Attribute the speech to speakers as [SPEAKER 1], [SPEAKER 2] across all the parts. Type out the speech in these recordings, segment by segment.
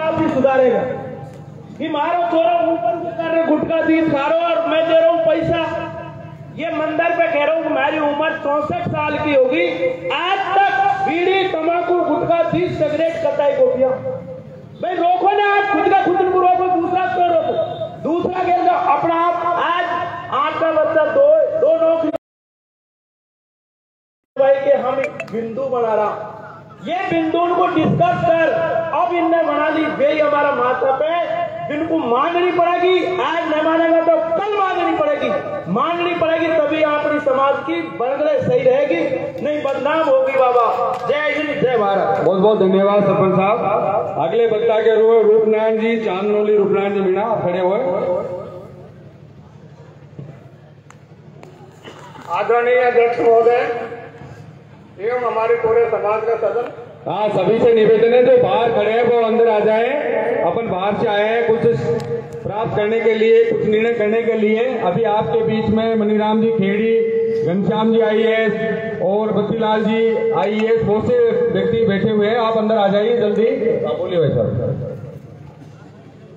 [SPEAKER 1] आप भी सुधारेगा कि मारो चोरो ऊपर से कर रहे गुटखा तीस खा रहे और मैं दे रहा हूँ पैसा। ये मंदिर पे कह रहा हूँ मेरी उम्र 64 साल की होगी, आज तक बीड़ी तंबाकू गुटखा तीस सिगरेट कटाई को दिया। भाई रोको ना, आप खुद का खुद को रोको, दूसरा क्यों रोको? दूसरा कह दो अपना आप। आज 8 का बच्चा दो नौकरी भाई के हम बिंदु बना रहा, ये बिंदु को डिस्कस कर अब इनने बना ली। वे हमारा माथा पे जिनको मांगनी पड़ेगी, आज नहीं मानेगा तो कल मांगनी पड़ेगी, मांगनी पड़ेगी तभी अपनी समाज की बरगड़े सही रहेगी, नहीं बदनाम होगी। बाबा जय हिंद जय भारत।
[SPEAKER 2] बहुत बहुत धन्यवाद सरपंच साहब। अगले वक्ता के रूपनारायण जी, चांदनोली रूपनारायण जी मीणा खड़े हुए।
[SPEAKER 3] आदरणीय अध्यक्ष महोदय एवं हमारे पूरे समाज का सदन,
[SPEAKER 2] हाँ सभी से निवेदन है जो बाहर खड़े हैं वो अंदर आ जाएं। अपन बाहर से आए हैं कुछ प्राप्त करने के लिए, कुछ निर्णय करने के लिए। अभी आपके बीच में मनीराम जी खेड़ी, घनश्याम जी IAS और बत्तीलाल जी IAS बहुत से व्यक्ति बैठे हुए हैं। आप अंदर आ जाइए जल्दी। बोलिए भाई साहब।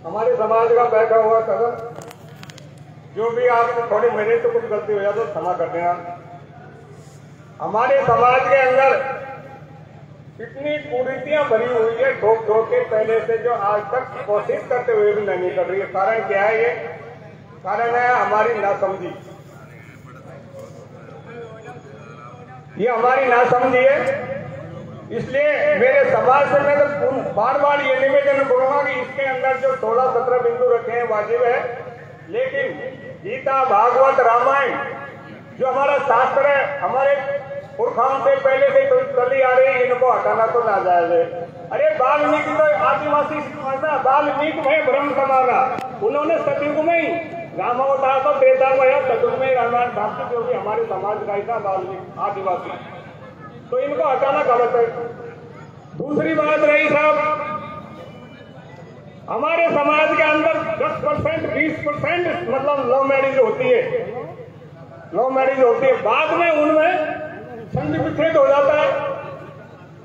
[SPEAKER 3] हमारे समाज का बैठा हुआ सदन, जो भी आप थोड़ी मेरे से कुछ गलती हो जाए तो क्षमा कर देना। हमारे समाज के अंदर इतनी कुरीतियां भरी हुई है ठोक ठोक के पहले से, जो आज तक कोशिश करते हुए भी नहीं कर रही है। कारण क्या है? ये कारण है हमारी नासमझी, ये हमारी नासमझी है। इसलिए मेरे समाज से मैं तो बार बार ये निवेदन करूंगा कि इसके अंदर जो 16-17 बिंदु रखे हैं वाजिब है, लेकिन गीता भागवत रामायण जो हमारा शास्त्र है, हमारे पुरखाओं से पहले से तो चली आ रही, इनको हटाना तो ना जाए। अरे वाल्मीकि तो आदिवासी समाना, वाल्मीकि में ब्रह्म समाना, उन्होंने सतयुग में ही रामावतार तो त्रेता में है, सतयुग में रामायण प्राप्त, जो भी हमारे समाज का ही था वाल्मीकि आदिवासी, तो इनको हटाना गलत है। दूसरी बात रही साहब, हमारे समाज के अंदर 10% 20% मतलब लव मैरिज होती है, लव मैरिज होती है, बाद में उनमें संधि विच्छेद हो जाता है।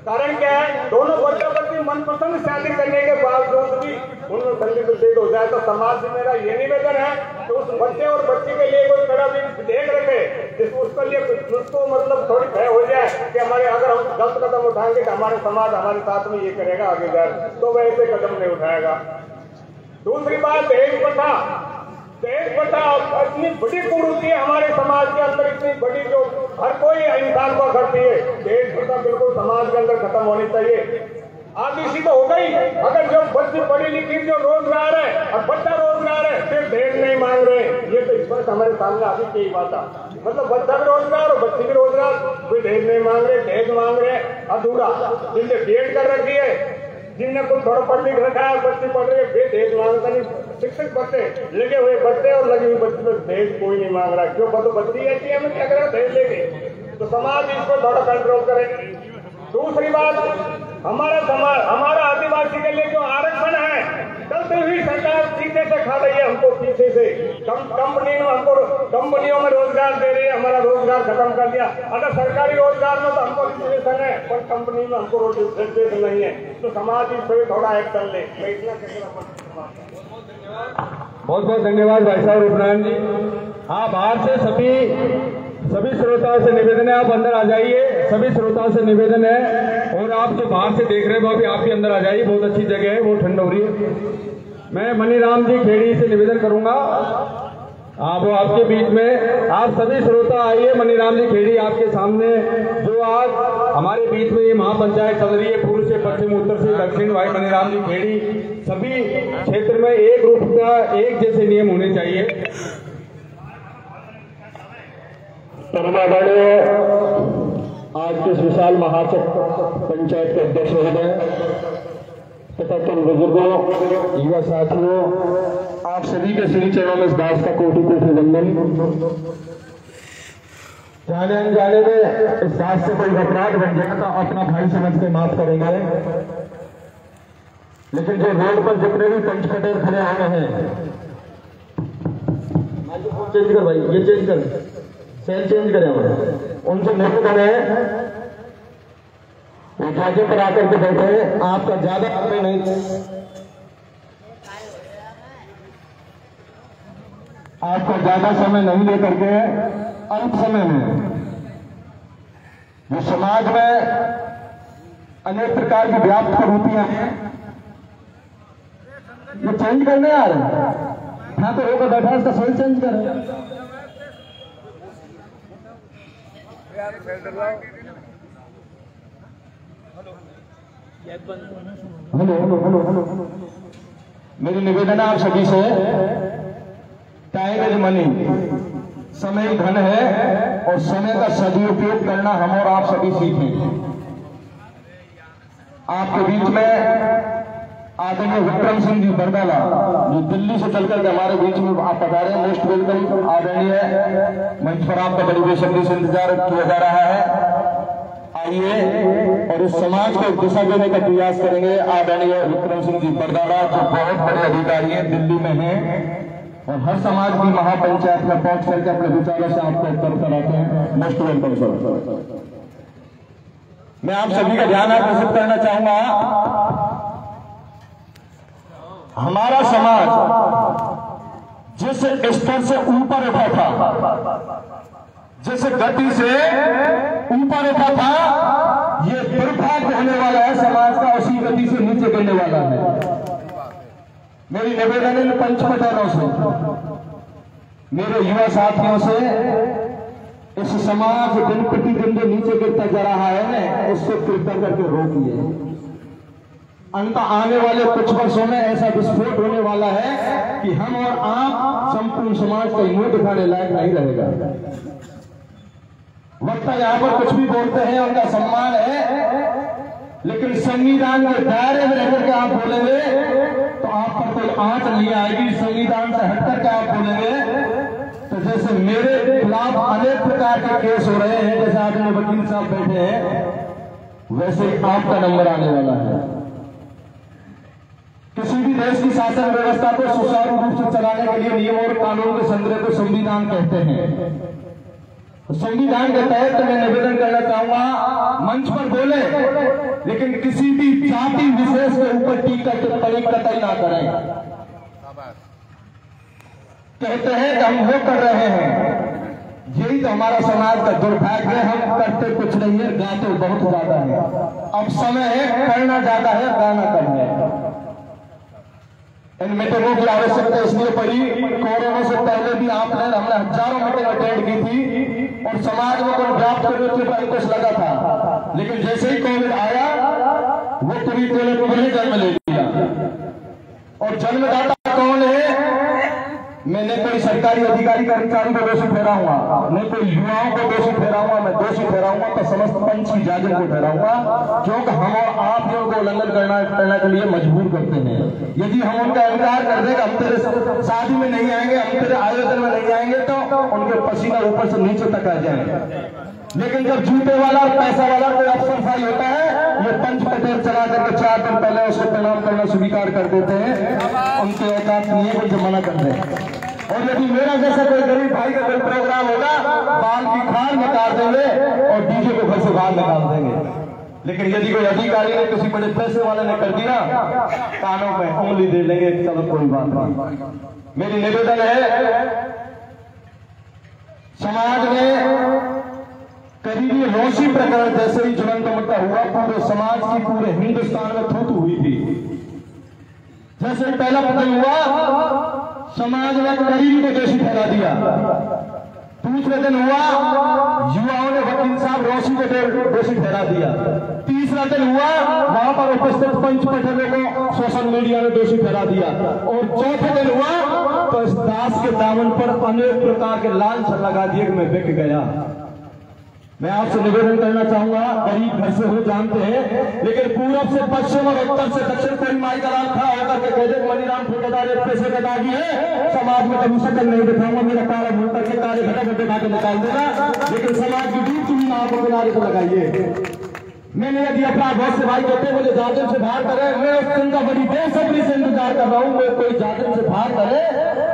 [SPEAKER 3] कारण क्या है? दोनों बच्चों की मनपसंद शादी करने के बावजूद भी उनमें संधि विच्छेद हो जाए। तो समाज से मेरा ये निवेदन है कि उस बच्चे और बच्ची के लिए कोई कड़ा भी देख रखे, उसके लिए उसको मतलब थोड़ी भय हो जाए कि हमारे अगर हम गलत कदम उठाएंगे तो हमारे समाज हमारे साथ में ये करेगा आगे जाए, तो वह ऐसे कदम नहीं उठाएगा। दूसरी बात दहेज प्रथा, दहेज प्रथा इतनी बड़ी कुरीति है हमारे समाज के अंदर, इतनी बड़ी जो हर कोई इंसान को करती है। दहेज प्रथा बिल्कुल समाज के अंदर खत्म होनी चाहिए। आदि सी तो हो गई, अगर जो बच्ची पढ़ी लिखी जो रोजगार है और बच्चा रोजगार है, फिर दहेज नहीं मांग रहे, ये तो इस पर हमारे सामने अभी कई बात है। मतलब बच्चा भी रोजगार और बच्ची भी रोजगार, कोई दहेज नहीं मांग रहे, दहेज मांग रहे अधूरा। जिनने बीएड कर रखी है, जिनने कुछ थोड़ा पढ़ लिख रखा है, बच्चे पढ़ रहे हैं, दहेज मांगता नहीं। शिक्षक बच्चे लगे हुए बच्चे और लगी हुई बच्ची में दहेज कोई नहीं मांग रहा, क्यों? तो बच्ची ऐसी है, हमें क्या करेगा दहेज लेके? तो समाज इसको थोड़ा कंट्रोल करे। दूसरी बात, हमारा समाज, हमारा आदिवासी के लिए जो आरक्षण है, चलते हुई सरकार पीछे से खा रही है हमको, पीछे से कंपनियों में रोजगार दे रही है, हमारा रोजगार खत्म कर दिया। अगर सरकारी रोजगार में तो हमको रिजर्वेशन है, पर कंपनी में हमको रिजर्वेशन नहीं है, तो समाज इस पर थोड़ा एक्शन ले। मैं इतना कहना।
[SPEAKER 2] बहुत बहुत धन्यवाद भाई साहब रूपनारायण जी। हाँ, बाहर से सभी श्रोताओं से निवेदन है, आप अंदर आ जाइए। सभी श्रोताओं से निवेदन है, और आप जो बाहर से देख रहे हैं वो भी आप भी अंदर आ जाइए। बहुत अच्छी जगह है, बहुत ठंड हो रही है। मैं मनीराम जी खेड़ी से निवेदन करूंगा, वो आपके बीच में, आप सभी श्रोता आइए। मनीराम जी खेड़ी आपके सामने, जो आज हमारे बीच में ये महापंचायत चल रही है, पूर्व से पश्चिम, उत्तर से दक्षिण, भाई मनीराम जी खेड़ी, सभी क्षेत्र में एक रूप का एक जैसे नियम होने चाहिए।
[SPEAKER 4] आज के इस विशाल महाचक पंचायत के अध्यक्ष महोदय तथा तुम बुजुर्गों, युवा साथियों, आप सभी के श्री चरणों में इस दास का कोटि कोटि वंदन। जाने अनजाने में इस दास से कोई अपराध बन जाए तो अपना भाई समझ के माफ करेंगे, लेकिन जो रोड पर जितने भी पंच कटेर खड़े आ रहे हैं, चेंज कर भाई, ये चेंज कर, सेल चेंज करें हमारे, उनसे नहीं खड़े हैं, वो ढांचे पर आकर के बैठे हैं। आपका ज्यादा नहीं आपका ज्यादा समय नहीं लेकर के अल्प समय में जो समाज में अनेक प्रकार की व्याप्त प्रवृत्तियां हैं ये चेंज करने आ रहे हैं। हाँ तो होकर बैठा इसका सोच चेंज करें। हेलो हेलो हेलो हेलो मेरी निवेदन है आप सभी से, टाइम इज मनी, समय धन है और समय का सदुपयोग करना हम और आप सभी सीखें। आपके बीच में आदरणीय विक्रम सिंह जी बरदाला जो दिल्ली से चलकर के हमारे बीच में आप पधारे हैं, मोस्ट वेलकम। आदरणीय मंच पर आपका बड़ी बेसब्री से इंतजार किया जा रहा है। आइए और इस समाज को दिशा देने का प्रयास करेंगे। आदरणीय विक्रम सिंह जी बरदाला जो बहुत बड़े अधिकारी हैं, दिल्ली में हैं और हर समाज की महापंचायत में पहुंच करके अपने विचारों से आपको अवगत कराते हैं। Most welcome sir. मैं आप सभी का ध्यान आकर्षित करना चाहूंगा, हमारा समाज जिस स्तर से ऊपर उठा था, जिस गति से ऊपर उठा था, ये दुर्भाग्य होने वाला है समाज का, उसी गति से नीचे गिरने वाला है। मेरी निवेदन इन पंचपटनों से, मेरे युवा साथियों से, इस समाज दिन प्रतिदिन जो नीचे गिरता जा रहा है ना, उसको कृपया करके रोकिए। अंत आने वाले कुछ वर्षों में ऐसा विस्फोट होने वाला है कि हम और आप संपूर्ण समाज का मुंह दिखाने लायक नहीं रहेगा। वक्ता यहाँ पर कुछ भी बोलते हैं, उनका सम्मान है, लेकिन संविधान के दायरे में रहकर के आप बोलेंगे तो आप पर कोई आंच नहीं आएगी। संविधान से हटकर के आप बोलेंगे तो जैसे मेरे खिलाफ अनेक प्रकार के केस हो रहे हैं, जैसे आदरणीय वकील साहब बैठे हैं, वैसे आपका नंबर आने वाला है। किसी भी देश की शासन व्यवस्था को सुचारू रूप से चलाने के लिए नियम और कानून के संग्रह को संविधान कहते हैं। संविधान के तहत मैं निवेदन करना चाहूंगा, मंच पर बोले लेकिन किसी भी जाति विशेष के ऊपर टीका टिप्पणी कतई ना करें। कहते हैं कि हम वो कर रहे हैं, यही तो हमारा समाज का दुर्भाग्य है। हम करते कुछ नहीं है, गाते बहुत ज्यादा है। अब समय है करना ज्यादा है, गाना कम है। इन मीटिंगों की आवश्यकता इसलिए पड़ी, कोरोना से पहले भी हमने हजारों मीटिंग अटेंड की थी और समाज में कोई व्याप्त करने के कुछ लगा था, लेकिन जैसे ही कोविड आया वो पूरी जन्म ले लिया। और जन्मदाता कौन है? मैं न कोई सरकारी अधिकारी कर्मचारी को दोषी ठहराऊंगा, न कोई युवाओं को दोषी ठहराऊंगा, मैं दोषी ठहराऊंगा तो समस्त पंच की जागरण को ठहराऊंगा, क्योंकि हम और आप लोगों को उल्लंघन करने के लिए मजबूर करते हैं। यदि हम उनका इनकार कर दें, हम तेरे शादी में नहीं आएंगे, हम तेरे आयोजन में नहीं आएंगे, तो उनके पसीना ऊपर से नीचे तक आ जाएंगे। लेकिन जब जूते वाला और पैसा वाला कोई अफसरशाही होता है, ये पंच पटेल चला करके 4 दिन पहले उसको प्रणाम करना स्वीकार कर देते हैं, उनके औकात नहीं है उनसे मना कर दें। और यदि मेरा जैसा कोई गरीब भाई का कोई प्रोग्राम होगा, बाल की खाल निकाल देंगे और डीजे को घर से बाहर निकाल देंगे। लेकिन यदि कोई अधिकारी ने, किसी बड़े पैसे वाले ने कर दिया, कानों में उंगली दे लेंगे, चलो कोई बात नहीं। मेरी निवेदन है, समाज में करीबी रोशी प्रकरण जैसे ही ज्वलंत मुद्दा हुआ, पूरे समाज की, पूरे हिंदुस्तान में थूथू हुई थी। जैसे पहला प्रकरण हुआ, समाज ने करीबी को दोषी ठहरा दिया। दूसरे दिन हुआ, युवाओं ने वकील साहब रोशी को दोषी ठहरा दिया। तीसरा दिन हुआ, वहां पर उपस्थित पंच पटेलों को सोशल मीडिया ने दोषी ठहरा दिया। और चौथे दिन हुआ तो इस दास के दामन पर अनेक प्रकार के लांछन लगा दिए कि मैं बिक गया। मैं आपसे निवेदन करना चाहूंगा, गरीब घर से हो जानते हैं, लेकिन पूरब से पश्चिम और उत्तर से दक्षिण कोई माई का राम खड़ा होकर के कह दे मनीराम ठेकेदार एक पैसे का दागी है, समाज में कभी शक्ल नहीं दिखाऊंगा, मेरा काला मुंह करके काले घटा में दिखा के निकाल देगा, लेकिन समाज की डूब चुनी नाव को किनारे से लगाइए। मैंने यदि अपना बहुत से भाई कहते मुझे जातिम से बाहर करे, मैं उस दिन का बड़ी बेसब्री से इंतजार कर रहा हूँ, मैं कोई जातिम से बाहर करे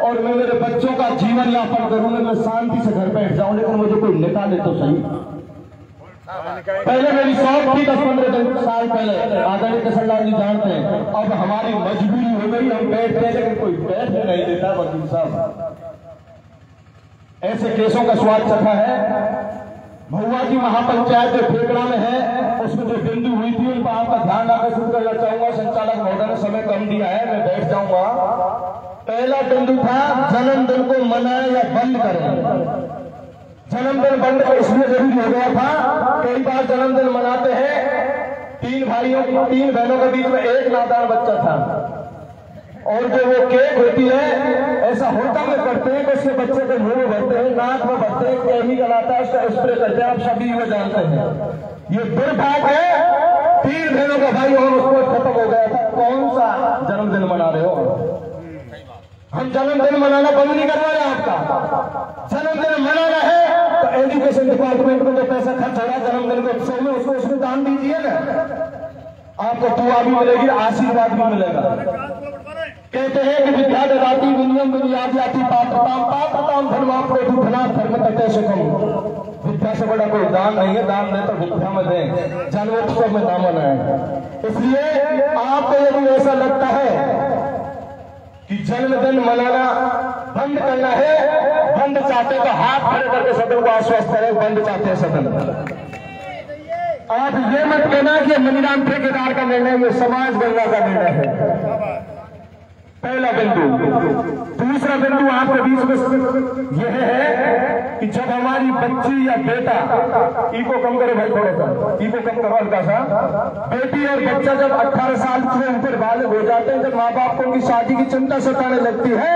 [SPEAKER 4] और मैं मेरे बच्चों का जीवन यापन करूँ, मैं शांति से घर बैठ जाऊँ, लेकिन मुझे कोई निकाले तो सही। पहले मेरी शौक थी 10-15 साल पहले, आदरणीय किशनलाल जी जानते हैं, अब हमारी मजबूरी हो गई, हम बैठते हैं लेकिन कोई बैठ नहीं देता। वकील साहब ऐसे केसों का स्वाद चखा है। महुआ की महापंचायत जो फेकड़ा में है, उसमें जो बिंदु हुई थी उन पर आपका ध्यान आकर्षित करना चाहूंगा। संचालक महोदय ने समय कम दिया है, मैं बैठ जाऊंगा। पहला बिंदु था जन्मदिन को मनाएं या बंद करें। जन्मदिन बंद इसलिए जरूरी हो गया था, कई बार जन्मदिन मनाते हैं, 3 बहनों के बीच में एक नादान बच्चा था, और जो वो केक होती है ऐसा होता में करते हैं कि उसके बच्चे के मुंह में भरते हैं, नाक में भरते हैं, केमिकल आता है उसका स्प्रे करते हैं। आप सभी वो जानते हैं। ये दुर्भाग्य है, 3 बहनों का भाई और उसको खत्म हो गया था। कौन सा जन्मदिन मना रहे हो? हम जन्मदिन मनाना बंद नहीं करवा रहे। आपका जन्मदिन मनाना है तो एजुकेशन डिपार्टमेंट में जो पैसा खर्च हो रहा है जन्मदिन के उत्सव में, उसको उसमें दान दीजिए ना। आपको दुआ भी मिलेगी, आशीर्वाद भी मिलेगा। कहते हैं कि विद्या ददाति विनियम विनियाति पात्रताम धर्मा प्रोधु धना धर्म तटे सुखम। विद्या से बड़ा कोई दान नहीं है, दान दे तो विद्या में दें, जन्मोत्सव में ना मनाएं। इसलिए आपको यदि ऐसा लगता है कि जन्मदिन मनाना बंद करना है, बंद चाहते तो हाथ खड़े करके सदन को आश्वस्त करें, बंद चाहते हैं सदन। आप ये मत कहना कि मनीराम ठेकेदार का निर्णय, ये समाज गंगा का निर्णय है। पहला बिंदु। दूसरा बिंदु आपके बीच में यह है कि जब हमारी बच्ची या बेटा, इको कम करो भाई, थोड़ा सा इको कम करो हल्का सा, बेटी और बच्चा जब 18 साल से ऊपर बालग हो जाते हैं, जब माँ बाप को उनकी शादी की चिंता सताने लगती है,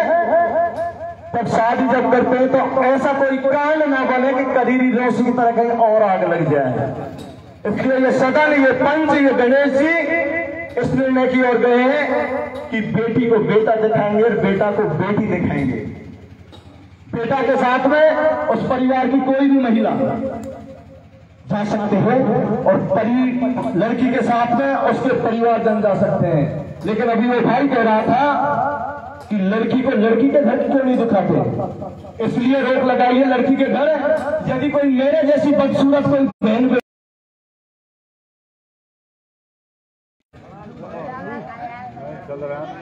[SPEAKER 4] तब शादी जब करते हैं तो ऐसा कोई कांड ना बने कि कदीरी रोशी की तरह कहीं और आग लग जाए। इसलिए ये सदन, ये पंच, ये गणेश जी इस निर्णय की ओर गए हैं कि बेटी को बेटा दिखाएंगे और बेटा को बेटी दिखाएंगे। बेटा के साथ में उस परिवार की कोई भी महिला जा सकते हैं और लड़की के साथ में उसके परिवारजन जा सकते हैं। लेकिन अभी वो भाई कह रहा था कि लड़की को लड़की के घर क्यों नहीं दिखाते, इसलिए रोक लगाइए लड़की के घर। यदि कोई मेरे जैसी बदसूरत कोई बहन चल रहा है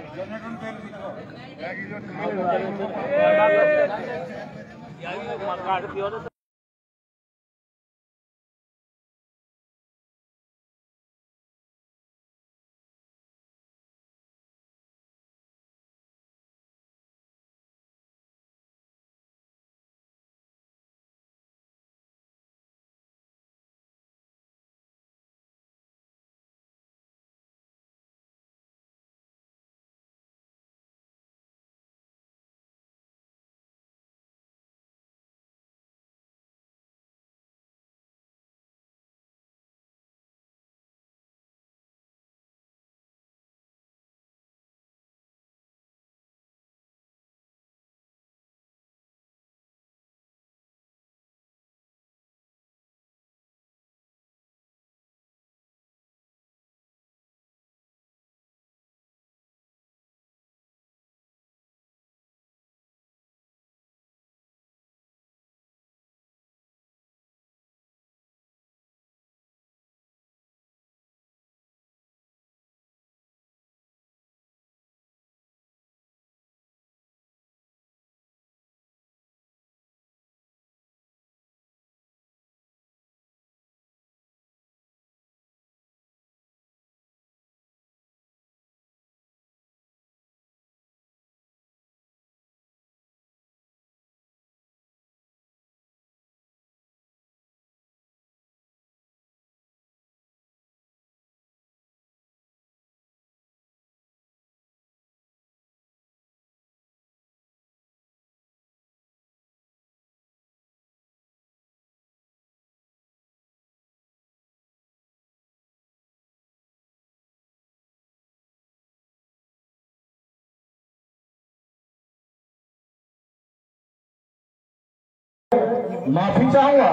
[SPEAKER 4] माफी चाहूंगा।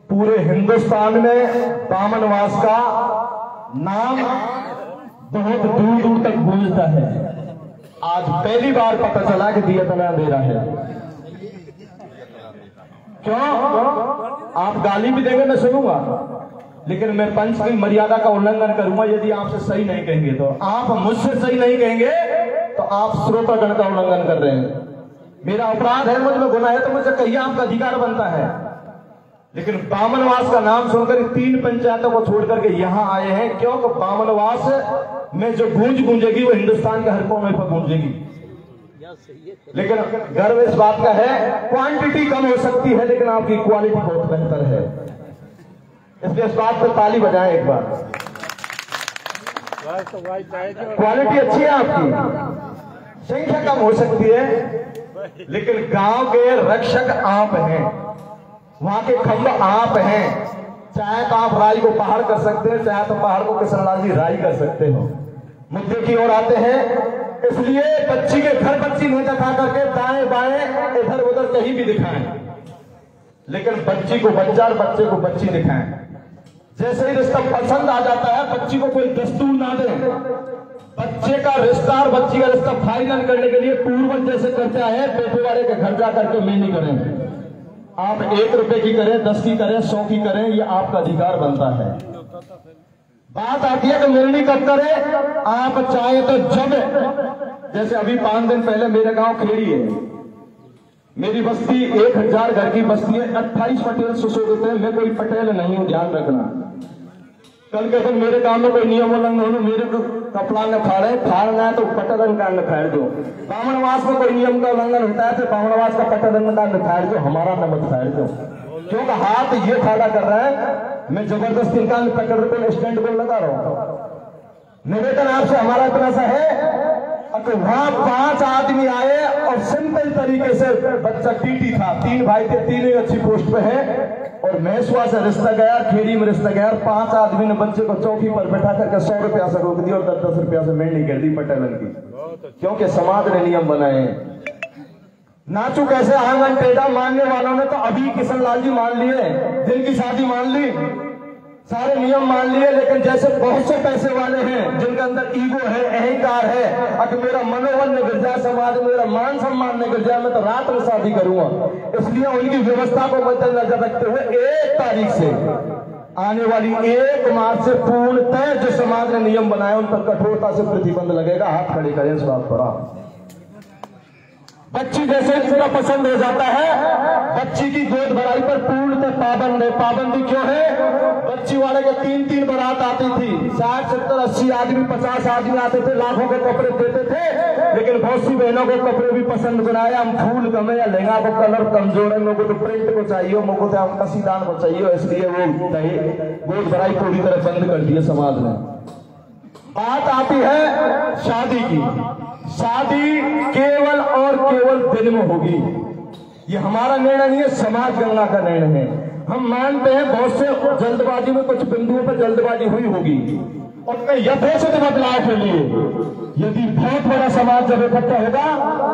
[SPEAKER 4] पूरे हिंदुस्तान में बामनवास का नाम बहुत दूर दूर तक गूंजता है। आज पहली बार पता चला कि दियतना दे रहा है। क्यों? आप गाली भी देंगे मैं सुनूंगा, लेकिन मैं पंच की मर्यादा का उल्लंघन करूंगा यदि आपसे सही नहीं कहेंगे तो। आप मुझसे सही नहीं कहेंगे तो आप श्रोतागण का उल्लंघन कर रहे हैं।
[SPEAKER 5] मेरा अपराध है, मुझ में गुनाह है, तो मुझे कहिए, आपका अधिकार बनता है। लेकिन बामनवास का नाम सुनकर 3 पंचायतों को छोड़ करके यहां आए हैं। क्यों? कि बामनवास में जो गूंज गूंजेगी वो हिंदुस्तान के हर कोने पर गूंजेगी। लेकिन गर्व इस बात का है, क्वांटिटी कम हो सकती है लेकिन आपकी क्वालिटी बहुत बेहतर है। इसलिए इस बात पर ताली बजाएं एक बार। क्वालिटी अच्छी है आपकी, संख्या कम हो सकती है लेकिन गांव के रक्षक आप हैं, वहां के खंभ आप हैं। चाहे तो आप राई को पहाड़ कर सकते हैं, चाहे तो पहाड़ को किशनलाल जी राई कर सकते हो। मुद्दे की ओर आते हैं। इसलिए बच्ची के घर बच्ची नहीं दिखा करके दाएं बाएं इधर उधर कहीं भी दिखाएं, लेकिन बच्ची को बच्चा और बच्चे को बच्ची दिखाएं। जैसे ही रिश्ता पसंद आ जाता है, बच्ची को कोई दस्तूर ना दे। बच्चे का रिश्ता और बच्ची का रिश्ता फाइनल करने के लिए पूर्वज जैसे करते आए, बेटे वाले के घर जा करके मैं नहीं करेंगे। आप 1 रुपए की करें, 10 की करें, 100 की करें, ये आपका अधिकार बनता है। बात आती है कि मिलनी कब करें? आप चाहे तो जब, जैसे अभी 5 दिन पहले मेरे गांव खेड़ी है, मेरी बस्ती 1000 घर की बस्ती है, 28 पटेल सुशोभित है। मैं कोई पटेल नहीं हूं, ध्यान रखना। कल के दिन मेरे काम में कोई नियम उल्लंघन हो, मेरे को कपड़ा न फाड़े, फाड़ना है तो पटदंड का फाड़ दो। बामनवास में कोई नियम का उल्लंघन होता है तो बामनवास का पटदंड का फाड़ दो, हमारा न मत फाड़ दो। क्योंकि हाथ ये फाड़ा कर रहा है, मैं जबरदस्ती इनका पकड़ कर स्टैंड को लगा रहा हूं। निवेदन आपसे हमारा इतना सा है, अगर वहां 5 आदमी आए और सिंपल तरीके से, बच्चा टीटी था, 3 भाई थे, 3 अच्छी पोस्ट पे है, और महसुआ से रिश्ता गया, खेड़ी में रिश्ता गया, 5 आदमी ने बच्चे को चौकी पर बैठा करके 100 रुपया से रोक दी और 10-10 रुपया से मेंढी कर दी पटेलन की। क्योंकि समाज ने नियम बनाए। नाचू कैसे आंगन टेढ़ा मानने वालों ने तो अभी किशनलाल जी मान लिए, दिल की शादी मान ली, सारे नियम मान लिए। लेकिन जैसे बहुत से पैसे वाले हैं जिनके अंदर ईगो है, अहंकार है, अगर मेरा मनोबल न गिर जाए, समाज में मेरा मान सम्मान न गिर जाए, मैं तो रात में शादी करूंगा। इसलिए उनकी व्यवस्था को मद्देनजर रखते हुए 1 तारीख से आने वाली 1 मार्च से पूर्णतः जो समाज ने नियम बनाए उन पर कठोरता से प्रतिबंध लगेगा। हाथ खड़े करें इस बात पर। आप बच्ची जैसे इतना पसंद हो जाता है, बच्ची की गोद भराई पर पूर्णतः पाबंद है। पाबंदी क्यों है? बच्ची वाले के 3-3 बारात आती थी, 60, 70, 80 आदमी, 50 आदमी आते थे, लाखों के कपड़े देते थे। लेकिन बहुत सी बहनों के कपड़े भी पसंद बनाए, हम फूल कमे या लहंगा को कलर कमजोर है, लोगों को प्रिंट को चाहिए, मुझको तो हम कसीदान को चाहिए, इसलिए वो गोद भराई पूरी तरह बंद कर दी है समाज ने। बात आती है शादी की। शादी केवल और केवल दिन में होगी, ये हमारा निर्णय नहीं है, समाज गणना का निर्णय है। हम मानते हैं बहुत से जल्दबाजी में कुछ बिंदुओं पर जल्दबाजी हुई होगी, और मैं यथोचित बदलाव के लिए यदि बहुत बड़ा समाज जब इकट्ठा होगा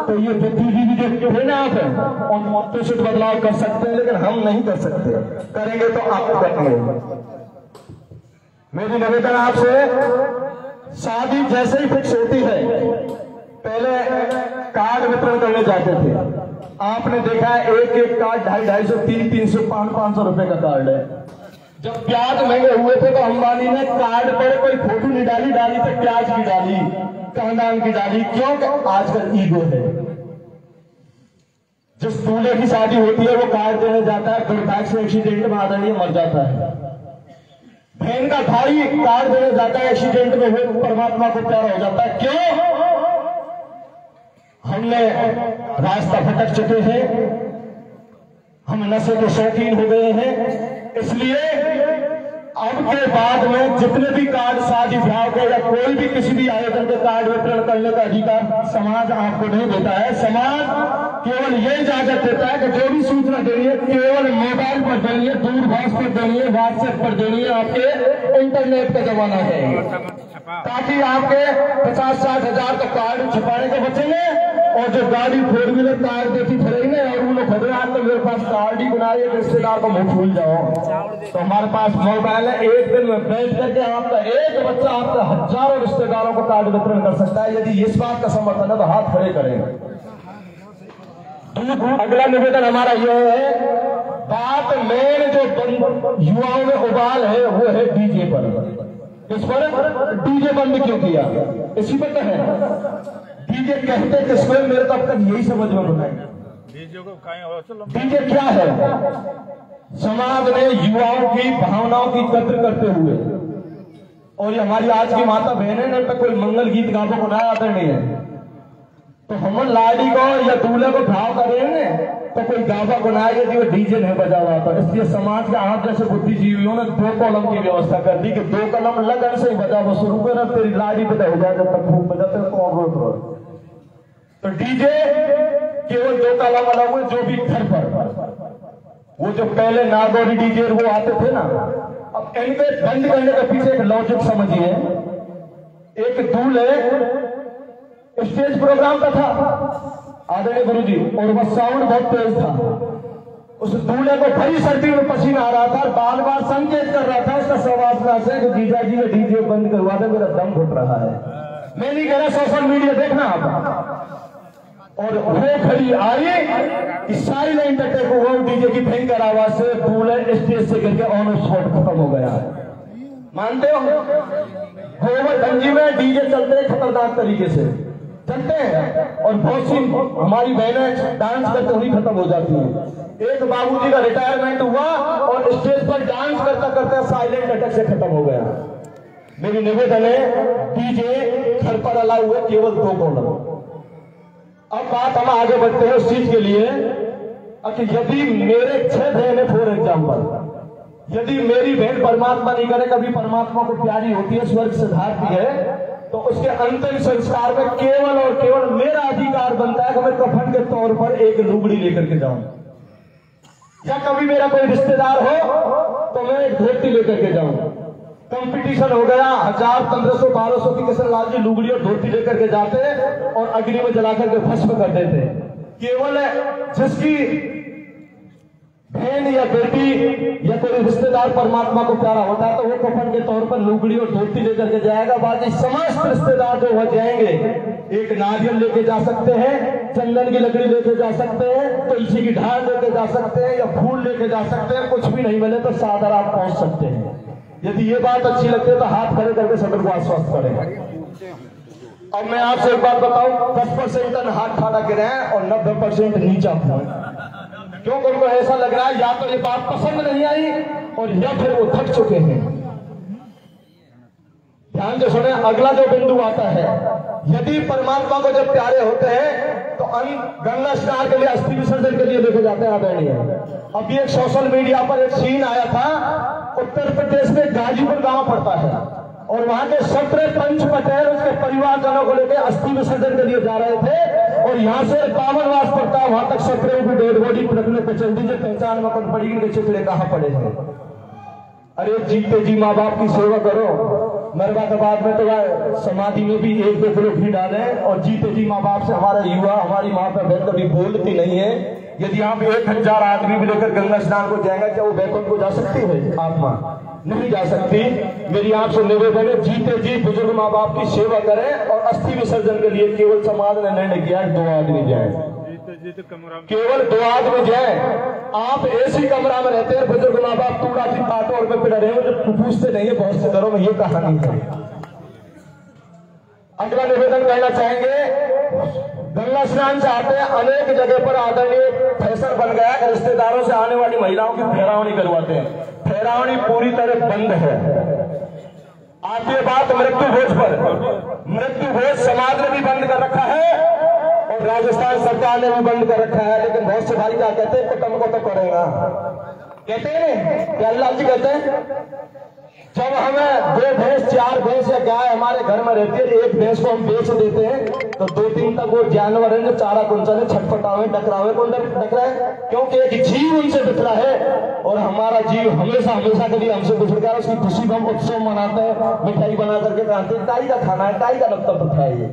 [SPEAKER 5] तो ये बुद्धिजीवी जो है ना आप है, और यथोचित बदलाव कर सकते हैं, लेकिन हम नहीं कर सकते। करेंगे तो आपको करेंगे। मेरी निवेदन आपसे, शादी जैसे ही फिक्स होती है, पहले कार्ड वितरण करने जाते थे। आपने देखा है 1-1 कार्ड 250, 300, 500 रुपए का कार्ड है। जब प्याज महंगे हुए थे तो अंबानी ने कार्ड पर कोई फोटो नहीं डाली, डाली तो प्याज की डाली, खानदान की डाली। क्यों? आजकल ईगो है। जिस दूल्हे की शादी होती है वो कार्ड देने जाता है, दुर्भाग्य से एक्सीडेंट में आदरणीय मर जाता है। बहन का भाई कार्ड देने जाता है, एक्सीडेंट में हुए परमात्मा को प्यारा हो जाता है। क्यों? हमने रास्ता भटक चुके हैं, हम नशे के शौकीन हो गए हैं। इसलिए अब के बाद में जितने भी कार्ड शादी ब्याह के या कोई भी किसी भी आयोजन के कार्ड वितरण करने का अधिकार समाज आपको नहीं देता है। समाज केवल ये इजाजत देता है कि जो भी सूचना देनी है केवल मोबाइल पर देनी है, दूरभाष पर देनी है, व्हाट्सएप पर देनी है। आपके इंटरनेट का जमाना है, ताकि आपके 50-60 हजार का कार्ड छुपाने के बचेंगे, और जो गाड़ी 4 व्हीलर कार देती फिरेंगे और उन लोग खड़े आते तो मेरे पास कार्ड ही बनाए, रिश्तेदार को मुंह भूल जाओ। तो हमारे पास मोबाइल है, एक दिन में बैठ करके आपका एक बच्चा आपका हजारों रिश्तेदारों को कार्ड वितरण कर सकता है। यदि इस बात का समर्थन है तो हाथ खड़े करें। अगला निवेदन हमारा यह है, बात मेन जो युवाओं में उबाल है वो है डीजे पर। इस पर डीजे बंद क्यों किया? इसी पर तो है। डीजे कहते किसको? मेरे तो अब तक यही समझ में नहीं। डीजे क्या है? समाज में युवाओं की भावनाओं की कद्र करते हुए, और ये हमारी आज की माता बहनें ने पे कोई मंगल गीत गावो को ना आदरणीय है, तो हम लाड़ी को या दूल्हे को भाव करेंगे तो कोई गावा को ना आएगा वो डीजे नहीं बजा रहा था। इसलिए समाज के आप जैसे बुद्धिजीवियों ने 2 कलम की व्यवस्था कर दी कि 2 कलम लगन से ही बजा, वो शुरू कर तेरी लाड़ी बजा हो जाए, जब तक खूब बजाते कौन रोक रहा। तो डीजे केवल 2 कलम वाला हुए जो भी घर पर, वो जो पहले नागौरी डीजे वो आते थे ना, अब इनके बंद करने के पीछे एक लॉजिक समझिए। एक दूल्हे स्टेज प्रोग्राम का था आदरणीय गुरुजी, और वह साउंड बहुत तेज था। उस दूल्हे को भरी सर्दी में पसीना आ रहा था, बार बार संकेत कर रहा था उसका सवासना से कि जीजा जी ये डीजे बंद करवा दे, मेरा दम घुट रहा है। मैं नहीं कह रहा, सोशल मीडिया देखना आप। और वो खड़ी आई कि सारी लाइन टट्टे को वो डीजे की भयंकर आवाज से दूल्हे स्टेज से गिर के ऑन स्पॉट खत्म हो गया। मानते हो? गंजी में डीजे चलते हैं खतरनाक तरीके से चलते हैं, और बहुत सी हमारी बहनें डांस करते हुए खत्म हो जाती हैं। एक बाबूजी का रिटायरमेंट हुआ और स्टेज पर डांस करता करते साइलेंट अटैक से खत्म हो गया। मेरी निवेदन है, डीजे घर पर अलाउ हुए केवल 2 कॉलम। अब बात हम आगे बढ़ते हैं उस चीज के लिए कि यदि मेरे 6 बहनें फॉर एग्जाम्पल, यदि मेरी बहन परमात्मा नहीं करे कभी परमात्मा को प्यारी होती है, स्वर्ग से धारती है, तो उसके अंतिम संस्कार में केवल और केवल मेरा अधिकार बनता है कि मैं कफन के तौर पर एक लुगड़ी लेकर के जाऊं, या कभी मेरा कोई रिश्तेदार हो तो मैं एक धोती लेकर के जाऊं। कंपटीशन हो गया, 1000, 1500, 1200 की किशन लाल जी लुगड़ी और धोती लेकर के जाते और अग्नि में जलाकर के भस्म कर देते। केवल जिसकी बहन या बेटी या कोई रिश्तेदार परमात्मा को प्यारा होता है तो वो कफन के तौर पर लुगड़ी और धोती लेकर के जाएगा। बाकी समस्त रिश्तेदार जो वह जाएंगे, एक नारियल लेके जा सकते हैं, चंदन की लकड़ी लेके जा सकते हैं, तुलसी की ढाल लेके जा सकते हैं, या फूल लेके जा सकते हैं। कुछ भी नहीं मिले तो सादर आप पहुंच सकते हैं। यदि ये बात अच्छी लगती है तो हाथ खड़े करके सदर को आश्वस्त करें। अब मैं आपसे एक बात बताऊं, 10% हाथ खड़ा गिरे हैं और 90% नीचा हुआ। क्योंकि उनको ऐसा लग रहा है या तो ये बात पसंद नहीं आई और या फिर वो थक चुके हैं। ध्यान से सुने, अगला जो बिंदु आता है, यदि परमात्मा को जब प्यारे होते हैं तो गंगा स्नान के लिए, अस्थि विसर्जन के लिए लेके जाते हैं आदरणीय। अभी एक सोशल मीडिया पर एक सीन आया था, उत्तर प्रदेश में गाजीपुर गांव पड़ता है और वहां के 17 पंच पटेल उसके परिवारजनों को लेकर अस्थि विसर्जन के लिए जा रहे थे, और यहाँ से 52 वास पड़ता है, वहां तक 17 की डेड बॉडी रखने को चल दीजिए, पहचान में कौन पड़ी, इनके चितले कहां पड़े हैं। अरे जीते जी माँ बाप की सेवा करो। मरवा के बाद में तो समाधि में भी 1-2 किलो घी डालें, और जीते जी माँ बाप से हमारा युवा, हमारी माँ का बहन कभी बोलती नहीं है। यदि आप 1000 आदमी भी लेकर गंगा स्नान को जाएंगे, क्या वो वैकुंठ को जा सकती है? आत्मा नहीं जा सकती। मेरी आपसे निवेदन है, जीते जी बुजुर्ग माँ बाप की सेवा करें, और अस्थि विसर्जन के लिए केवल समाज ने निर्णय किया 2 आदमी जाए, केवल 2 आदमी जाए। आप एसी कमरा में रहते हैं, बुजुर्ग माँ बाप टूड़ा की पाटो और में पिड़ रहे हो, जो पूछते नहीं है। बहुत से घरों में ये कहानी है। अगला निवेदन कहना चाहेंगे, गंगा स्नान से आते हैं, अनेक जगह पर आदरणीय फैशन बन गया है, रिश्तेदारों से आने वाली महिलाओं की फेरावनी करवाते हैं। फेरावनी पूरी तरह बंद है। आती है बात मृत्यु भोज पर। मृत्यु भोज समाज ने भी बंद कर रखा है और राजस्थान सरकार ने भी बंद कर रखा है, लेकिन बहुत से भाई क्या कहते हैं, कुटुंब को तो करेगा, कहते हैं प्यारेलाल जी कहते हैं, जब हमें 2 भैंस 4 भैंस या गाय हमारे घर में रहती है, एक भैंस को हम बेच देते हैं तो 2-3 तक वो जानवर है जो चारा कुंचले छटपटावे टकरावे, कौन टकराए? क्योंकि एक जीव उनसे बिखरा है और हमारा जीव हमेशा के लिए हमसे बिछड़ गया। उसकी खुशी को हम उत्सव मनाते हैं, मिठाई बना करके खाते हैं। टाई का खाना है, टाई का नुक्ता प्रथा है। ये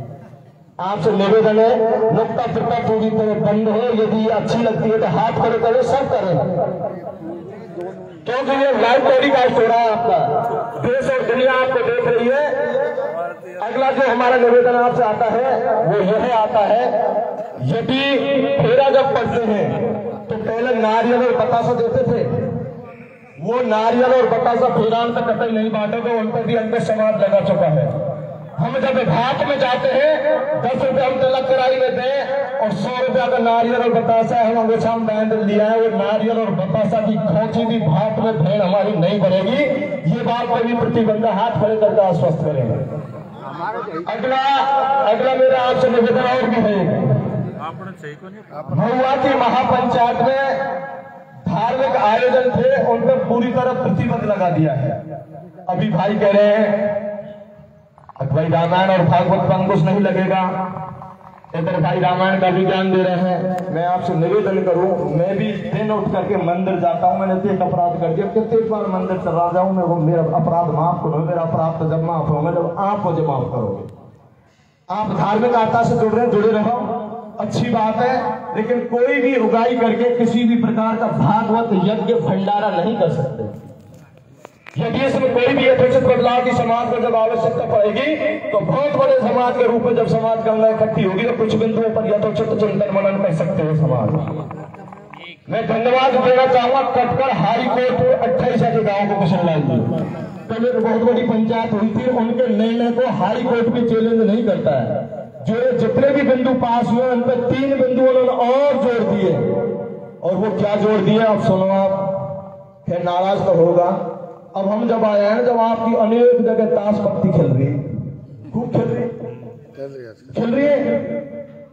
[SPEAKER 5] आपसे निवेदन है, नुक्ता प्रथा पूरी तरह बंद है। यदि अच्छी लगती है तो हाथ खड़े करें, सब करें, क्योंकि ये लाइव टेलीकास्ट हो रहा है आपका, देश और दुनिया आपको देख रही है। अगला जो हमारा निवेदन आपसे आता है वो यह आता है, यदि फेरा जब पढ़ते हैं तो पहले नारियल और बतासा देते थे। वो नारियल और बतासा फेरान तक कतई नहीं बांटोगे, उन पर भी अंतर समाज लगा चुका है। हम जब घाट में जाते हैं 10 रुपए हम तिलक कराई में दें और 100 रुपया का नारियल और बतासा हम अंगूठा में बांध लिया है। वो नारियल और बतासा की खोची भी घाट में भेड़ हमारी नहीं भरेगी। ये बात पर भी प्रतिबंध हाथ खड़े करके आश्वस्त करेंगे। अगला मेरा आपसे निवेदन और भी है, महुआ की महापंचायत में धार्मिक आयोजन थे, उन पर पूरी तरह प्रतिबंध लगा दिया है। अभी भाई कह रहे हैं भाई रामायण और भागवत पर अंकुश नहीं लगेगा, इधर भाई रामायण का भी ज्ञान दे रहे हैं। मैं आपसे निवेदन करूं, मैं भी दिन उठ करके मंदिर जाता हूं, मैंने तो एक अपराध कर दिया, कितने बार मंदिर चला जाऊं मैं, वो मेरा अपराध माफ करो। मेरा अपराध तो जब माफ होगा जब आप मुझे माफ करोगे। आप धार्मिक आस्था से जुड़े रहो, अच्छी बात है, लेकिन कोई भी उगाई करके किसी भी प्रकार का भागवत यज्ञ भंडारा नहीं कर सकते। यदि इसमें कोई भी यथोचित बदलाव की समाज को जब आवश्यकता पड़ेगी तो बहुत बड़े समाज के रूप में जब समाज गंगा इकट्ठी होगी तो कुछ बिंदुओं पर यथोचित चिंतन मनन कर सकते हैं समाज। मैं धन्यवाद देना चाहूंगा कटकर हाई कोर्ट 28 के गांव को किशनलाल जी, कल एक बहुत बड़ी पंचायत हुई थी, उनके निर्णय को हाई कोर्ट भी चैलेंज नहीं करता है। जो जितने भी बिंदु पास हुए उन पर 3 बिंदु उन्होंने और जोड़ दिए, और वो क्या जोड़ दिए आप सुनो। आप फिर नाराज तो होगा। अब हम जब आए हैं, जब आपकी अनेक जगह ताश पत्ती खेल रही, खूब खेल रही है,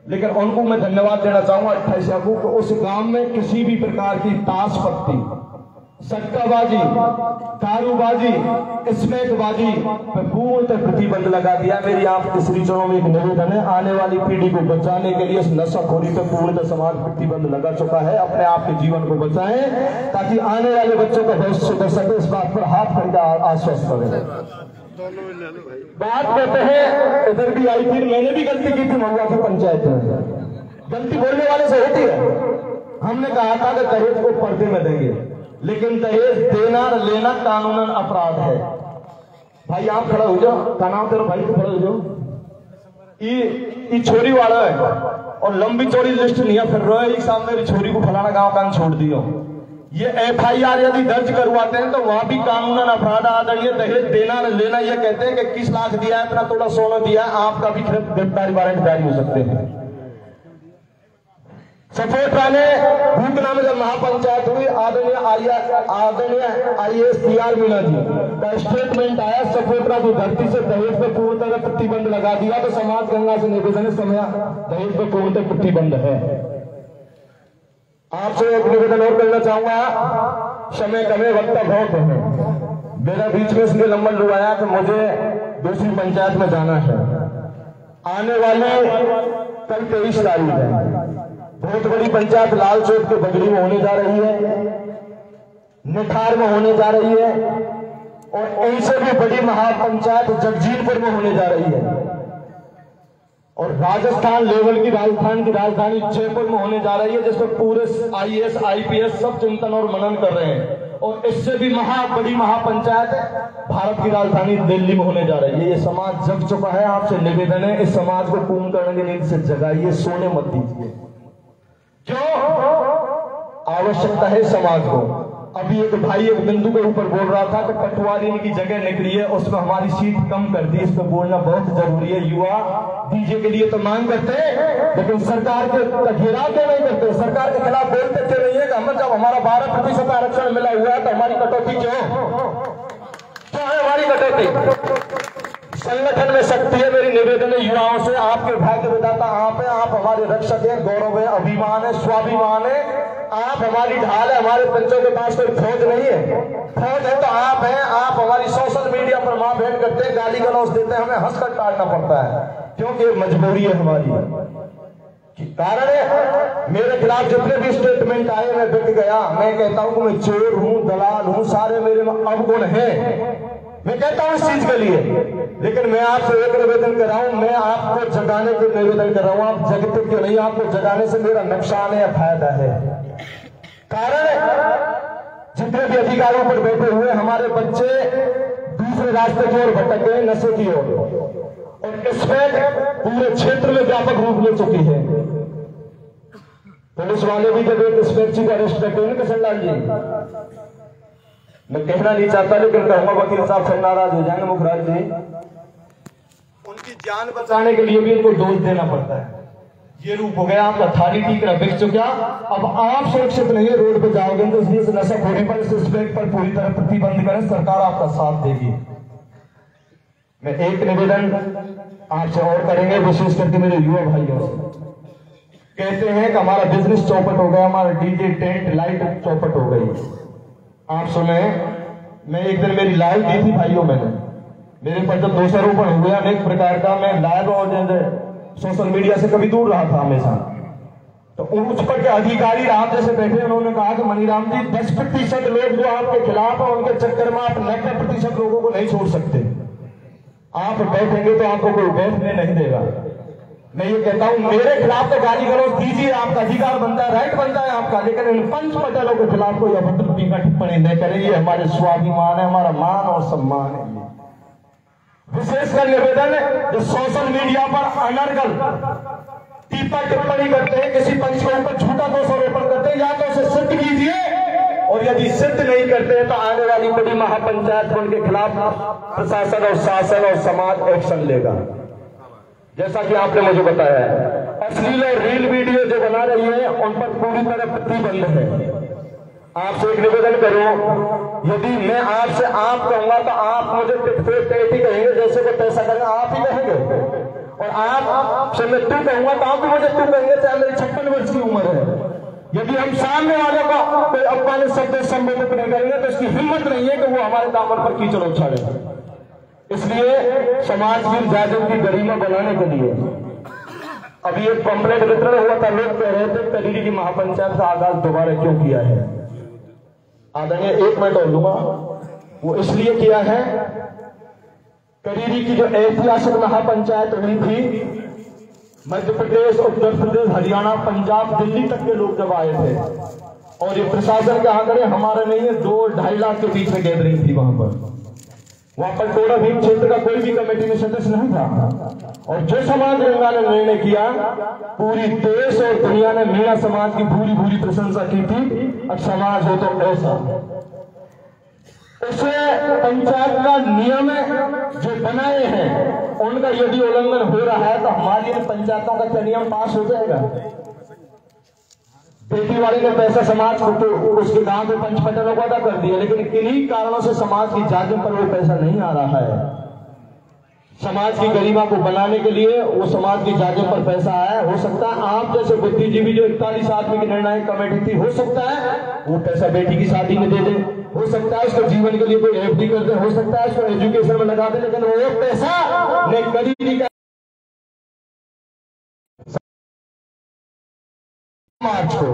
[SPEAKER 5] लेकिन उनको मैं धन्यवाद देना चाहूंगा 28 को, उस गांव में किसी भी प्रकार की ताश पत्ती, सट्टाबाजी, दारूबाजी, स्मैकबाजी पर पूर्ण प्रतिबंध लगा दिया। मेरी आपके श्री चरणों में एक निवेदन है, आने वाली पीढ़ी को बचाने के लिए इस नशाखोरी पर पूर्णतः समाज प्रतिबंध लगा चुका है। अपने आप के जीवन को बचाएं ताकि आने वाले बच्चों का भविष्य सुधर सके। इस बात पर हाथ खरीदा आश्वस्त करें। बात करते हैं, इधर भी आई थी, मैंने भी गलती की थी महुआ की पंचायत में। गलती बोलने वाले से होती है। हमने कहा था कि दहेज को पर्दे में देंगे, लेकिन दहेज देना और लेना कानूनन अपराध है। भाई आप खड़ा हो जाओ, का नाम तेरा भाई, खड़ा हो जाओ। ये छोरी वाला है और लंबी चौड़ी लिस्ट नहीं है, फिर रोए सामने छोरी को फलाना गांव कान छोड़ दियो। ये FIR यदि दर्ज करवाते हैं तो वहां भी कानूनन अपराध आदरणीय दहेज देना और लेना। ये कहते हैं कि 21 लाख दिया है, इतना थोड़ा सोना दिया है, आपका भी गिरफ्तारी वारंट जारी हो सकते हैं। सपोट्रा ने भूतना में जब महापंचायत हुई, आदरणीय IAS PR मीना जी का स्टेटमेंट आया, सपोट्रा की धरती से दहेज पर पूर्ण तरह प्रतिबंध लगा दिया। तो समाज गंगा से निवेदन है, समय दहेज पर पूर्ण तरह प्रतिबंध है। आपसे एक निवेदन और करना चाहूंगा, समय कमे वक्त बहुत है। मेरा बीच में इसलिए नंबर लुभाया कि मुझे दूसरी पंचायत में जाना है। आने वाले कल 23 तारीख है, बहुत बड़ी पंचायत लाल चौक के बगड़ी में होने जा रही है, निठार में होने जा रही है, और इनसे भी बड़ी महापंचायत जगजीतपुर में होने जा रही है, और राजस्थान लेवल की राजधानी जयपुर में होने जा रही है, जिसमें पूरे IAS IPS सब चिंतन और मनन कर रहे हैं। और इससे भी बड़ी महापंचायत भारत की राजधानी दिल्ली में होने जा रही है। ये समाज जग चुका है। आपसे निवेदन है, इस समाज को पूर्ण करने की नींद से जगाइए, सोने मत दीजिए। जो आवश्यकता है समाज को। अभी एक भाई एक बिंदु के ऊपर बोल रहा था कि पटवारी की जगह निकली है, उसमें हमारी सीट कम कर दी। इस पर बोलना बहुत जरूरी है। युवा डीजे के लिए तो मांग करते हैं, लेकिन सरकार के घेराव क्यों नहीं करते? सरकार के खिलाफ बोलते क्यों नहीं है? कि हमें जब हमारा 12% आरक्षण मिला हुआ है तो हमारी कटौती क्यों है? हमारी कटौती संगठन में शक्ति है। मेरी निवेदन है युवाओं से, आपके भाग्य विधाता आप हैं, आप हमारे रक्षक हैं, गौरव है, अभिमान है, स्वाभिमान है। आप हमारी ढाल है। हमारे पंचों के पास कोई फौज नहीं है, फौज है तो आप हैं। आप हमारी सोशल मीडिया पर मां भेंट करते हैं, गाली गलौज देते हैं, हमें हंसकर टालना पड़ता है, क्योंकि मजबूरी है हमारी। कारण है मेरे खिलाफ जितने भी स्टेटमेंट आए मैं बिक गया। मैं कहता हूं कि मैं चोर हूं, दलाल हूं, सारे मेरे में अवगुण हैं। मैं कहता हूं इस चीज के लिए, लेकिन मैं आपसे एक निवेदन कर रहा हूं, मैं आपको जगाने के निवेदन कर रहा हूं। आप जगते क्यों नहीं? आपको जगाने से मेरा नुकसान है या फायदा है? कारण जितने भी अधिकारियों पर बैठे हुए हमारे बच्चे दूसरे रास्ते की ओर भटक गए, नशे की ओर, और इसमें पूरे क्षेत्र में व्यापक रूप ले चुकी है। पुलिस वाले भी जब एक स्पेक्ची को अरेस्ट करते हैं किशनलाल जी, मैं कहना नहीं चाहता लेकिन कहूंगा, वकील साहब से नाराज हो जाएंगे मुखराज जी, उनके जान बचाने के लिए भी इनको डोज देना पड़ता है। ये रूप हो गया आपका, थाली टीकरा बिक चुका। अब आप सुरक्षित नहीं है, रोड पे जाओगे तो इसलिए नशाखोरी पर, इस एस्पेक्ट पर पूरी तरह प्रतिबंध करें, सरकार आपका साथ देगी। मैं एक निवेदन आपसे और करेंगे, विशेष करके मेरे युवा भाइयों से। कहते हैं कि हमारा बिजनेस चौपट हो गया, हमारा डीजे टेंट लाइट चौपट हो गई। आप सुने, मैं एक दिन मेरी लाइव दी थी भाइयों, मेरे पर जब दोषारोपण हुए अनेक प्रकार का, मैं लाइव और सोशल मीडिया से कभी दूर रहा था हमेशा। तो उच्च पद के अधिकारी राम जैसे बैठे, उन्होंने कहा कि मनीराम जी 10% लोग जो आपके खिलाफ है, उनके चक्कर में आप 90% लोगों को नहीं छोड़ सकते। आप बैठेंगे तो आपको कोई बैठने नहीं देगा। मैं ये कहता हूं, मेरे खिलाफ तो गाली गलौज दीजिए, आपका अधिकार बनता है, राइट बनता है आपका, लेकिन इन पंच पटेलों के खिलाफ कोई अभद्र टिप्पणी न करें। ये हमारे स्वाभिमान है, हमारा मान और सम्मान है। विशेषकर निवेदन है, जो सोशल मीडिया पर अनर्गल टीका टिप्पणी करते हैं, किसी पंच के ऊपर झूठा दोषारोपण करते हैं, या तो उसे सिद्ध कीजिए, और यदि सिद्ध नहीं करते हैं तो आने वाली बड़ी महापंचायत उनके खिलाफ प्रशासन और शासन और समाज एक्शन लेगा। जैसा कि आपने मुझे बताया है, अश्लील और रील वीडियो जो बना रही है उन पर पूरी तरह प्रतिबंध है। आपसे एक निवेदन करूं, यदि मैं आपसे आप कहूंगा तो आप मुझे टिट कहेंगे, जैसे को पैसा करेंगे आप ही कहेंगे, और आप से मैं तू कहूंगा तो आप भी मुझे तू कहेंगे, चाहे मेरी 56 वर्ष की उम्र है। यदि हम सामने वाले को अपने शब्द संबोधित नहीं करेंगे तो इसकी हिम्मत नहीं है कि वो हमारे दामन पर कीचड़ उछाले। इसलिए समाज की जागरूक की गरिमा बनाने के लिए अभी एक पंपलेट वितरण हुआ था। लोग कह रहे थे करीरी की महापंचायत का आगाज दोबारा क्यों किया है। आदरणीय, 1 मिनट और लूंगा। वो इसलिए किया है, करीरी की जो ऐतिहासिक महापंचायत हुई थी, मध्य प्रदेश, उत्तर प्रदेश, हरियाणा, पंजाब, दिल्ली तक के लोग जब आए थे, और ये प्रशासन के आंकड़े हमारे नहीं है, 2-2.5 लाख के बीच में गैदरिंग थी वहां पर टोडा भीम क्षेत्र का कोई भी कमेटी में सदस्य नहीं था। और जो समाज गंगा ने निर्णय किया, पूरी देश और दुनिया ने मीणा समाज की भूरी भूरी प्रशंसा की थी। अब समाज हो तो ऐसा, उसे पंचायत का नियम जो बनाए हैं उनका यदि उल्लंघन हो रहा है तो हमारी पंचायतों का क्या नियम पास हो जाएगा। बेटी वाले ने पैसा समाज को तो उसके गांव के पंच पटेलों को अदा कर दिया, लेकिन किन्हीं कारणों से समाज की जागरूक पर वो पैसा नहीं आ रहा है। समाज की गरिमा को बनाने के लिए वो समाज की जागरूक पर पैसा आया। हो सकता है आप जैसे बुद्धिजीवी जो 41 आदमी की निर्णायक कमेटी थी, हो सकता है वो पैसा बेटी की शादी में दे दे, हो सकता है उसको जीवन के लिए कोई एफडी कर दे, हो सकता है उसको एजुकेशन में लगा दे, लेकिन वो पैसा ने करीबी का मार्च को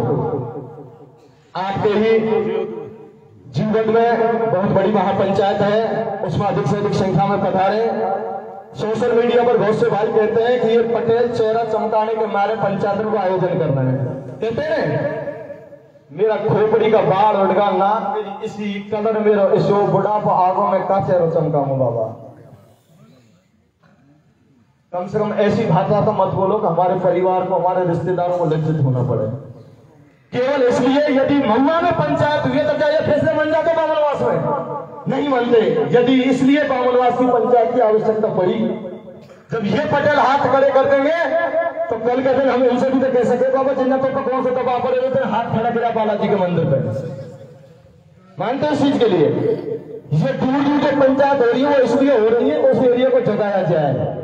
[SPEAKER 5] आपके ही जीवन में बहुत बड़ी महापंचायत है, उसमें अधिक से अधिक संख्या में पधारे। सोशल मीडिया पर बहुत से भाई कहते हैं कि ये पटेल चेहरा चमकाने के मारे पंचायतों का आयोजन करना है। कहते हैं मेरा खोपड़ी का बाल उड़गा नाक मेरी इसी कलर मेरा इसो बुढ़ापा आगो में का चेहरा चमकाऊं बाबा। कम से कम ऐसी भाषा तो मत बोलो कि हमारे परिवार को, हमारे रिश्तेदारों को लज्जित होना पड़े। केवल इसलिए यदि महुआ में पंचायत हुई तो क्या ये फैसले बन जाते बामनवास में? नहीं बनते। यदि इसलिए बामनवास की पंचायत की आवश्यकता पड़ी, जब ये पटेल हाथ खड़े कर देंगे तो कल के दिन हम इनसे भी तो कह सके बाबा जिन्नतों पर कौन से दबाव पड़े रहते हैं, हाथ खड़ा करा बालाजी के मंदिर पे। मानते हैं इस चीज के लिए ये दूर दूर जो पंचायत हो रही है वो इसलिए हो रही है उस एरिया को जगाया जाए।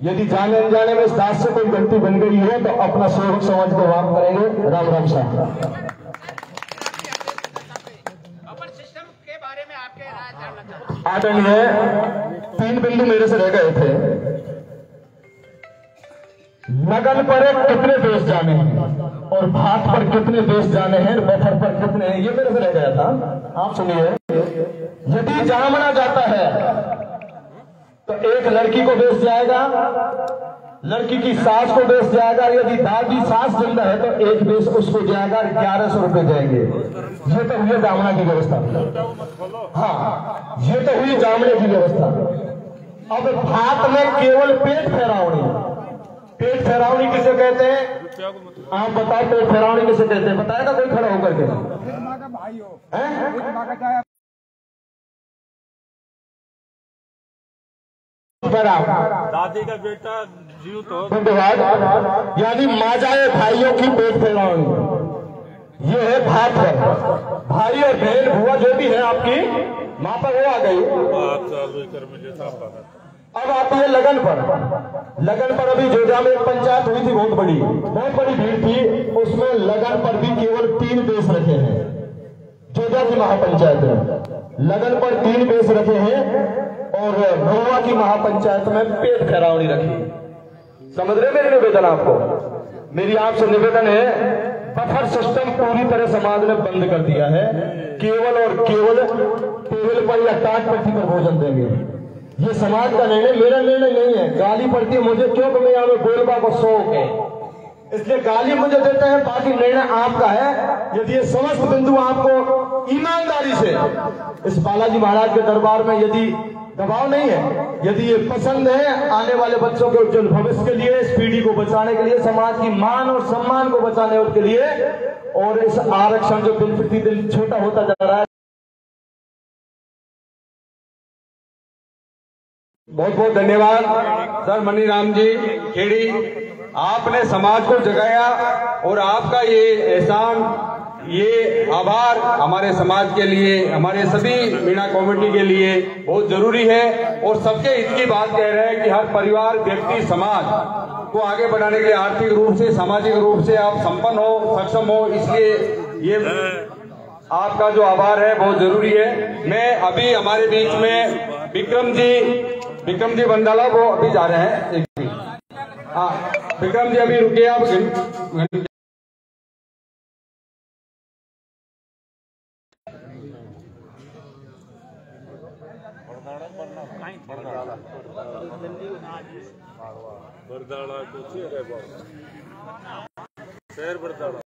[SPEAKER 5] यदि जाने अनजाने में इस दास से कोई गलती बन गई है तो अपना सोच समझ के वाम करेंगे। राम राम साहब। आदरणीय, 3 बिंदु मेरे से रह गए थे। लगन पर कितने देश जाने हैं और भात पर कितने देश जाने हैं, बफर पर कितने हैं, ये मेरे से रह गया था। आप सुनिए, यदि जामना जाता है तो एक लड़की को बेच जाएगा, लड़की की सास को बेच जाएगा। यदि दादी सास जिंदा है तो एक बेच उसको जाएगा, 1100 रुपए जाएंगे। ये तो हुई जामना की व्यवस्था। हाँ, ये तो हुई जामने की व्यवस्था। अब भात में केवल पेट फेरावनी। पेट फेरावनी किसे कहते हैं? आप बताओ, पेट फेरावनी किसे कहते हैं? बताएगा कोई खड़ा होकर के? परंपरा।
[SPEAKER 3] दादी का बेटा जीव तो
[SPEAKER 5] धन्यवाद। यानी माँ जाए भाइयों की पेट फैलाओ, ये है भात है। भाई और बहन बुआ जो भी है आपकी माँ पर वो आ गई। अब आती है लगन पर। लगन पर अभी जोजा में एक पंचायत हुई थी, बहुत बड़ी भीड़ थी। उसमें लगन पर भी केवल 3 बेस रखे हैं। जोजा की महापंचायत में लगन पर 3 बेस रखे हैं और महुआ की महापंचायत में पेट खैरावनी रखी। समझ रहे मेरे निवेदन आपको? मेरी आपसे निवेदन है, बफर सिस्टम पूरी तरह समाज ने बंद कर दिया है। केवल और केवल टेबल पर या टाट पट्टी पर भोजन देंगे। ये समाज का निर्णय, मेरा निर्णय नहीं है। गाली पड़ती है मुझे क्योंकि मैं यहाँ में बोलबा को शौक है, इसलिए गाली मुझे देते हैं। बाकी निर्णय आपका है। यदि ये समस्त बिंदु आपको ईमानदारी से इस बालाजी महाराज के दरबार में यदि दबाव नहीं है, यदि ये पसंद है आने वाले बच्चों के उज्जवल भविष्य के लिए, इस पीढ़ी को बचाने के लिए, समाज की मान और सम्मान को बचाने के लिए, और इस आरक्षण जो दिन प्रतिदिन छोटा होता जा रहा है।
[SPEAKER 2] बहुत बहुत धन्यवाद सर मनीराम जी खेड़ी, आपने समाज को जगाया और आपका ये एहसान, ये आभार हमारे समाज के लिए, हमारे सभी मीणा कमेटी के लिए बहुत जरूरी है। और सबके हित की बात कह रहे हैं कि हर परिवार, व्यक्ति, समाज को आगे बढ़ाने के लिए आर्थिक रूप से, सामाजिक रूप से आप संपन्न हो, सक्षम हो, इसलिए ये आपका जो आभार है बहुत जरूरी है। मैं अभी हमारे बीच में विक्रम जी बंदाला वो अभी जा रहे हैं। हाँ विक्रम जी अभी रुकिए आप।
[SPEAKER 3] बरदाड़ा कुछ है, शहर बरदाड़ा।